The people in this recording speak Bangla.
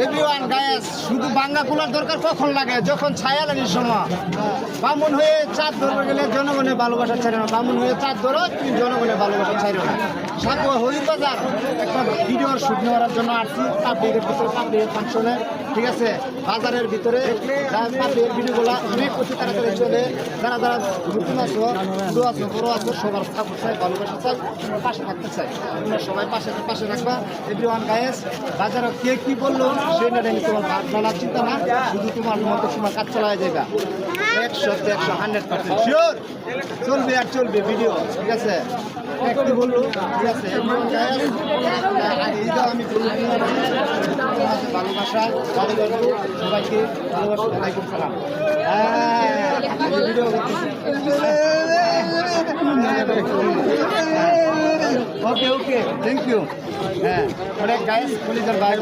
এভরিওয়ান গায়েস শুধু বাঙ্গা কুলার দরকার কখন লাগে যখন ছায়া লাগে সময় বামুন হয়ে চাঁদ ধরবে গেলে জনগণের ভালোবাসা ছাড়ে না বামুন হয়ে চাঁদ ধরো তুমি জনগণের ভালোবাসা ছাড়ো না সাকুয়া হরিবাজার একটা ভিডিওর শুট নেওয়ার জন্য আসছি পাবলিকের ভিতরে পাবলিকের ফাংশনে ঠিক আছে বাজারের ভিতরে পাবলিকের ভিডিওগুলো অনেক অতি তাড়াতাড়ি চলে যারা যারা নতুন আছো শুরু আছো বড় আছো সবার সাপোর্ট চাই ভালোবাসা চাই পাশে থাকতে চাই তোমরা সবাই পাশে রাখবা এভরিওয়ান গায়েস বাজারে কে কি বললো সেটা নিয়ে তোমার ভাবনা চিন্তা না শুধু তোমার মতো তোমার কাজ চালায় যাবে 100% শিওর চলবে আর চলবে ভিডিও ঠিক আছে কি বললো ঠিক আছে এভরিওয়ান গায়েস আমি ভালোবাসা সবাইকে ভালোবাসা ওয়ালাইকুম সালাম ভিডিও ওকে থ্যাংক ইউ হ্যাঁ অনেক গায়েস পুলিশের বাইরে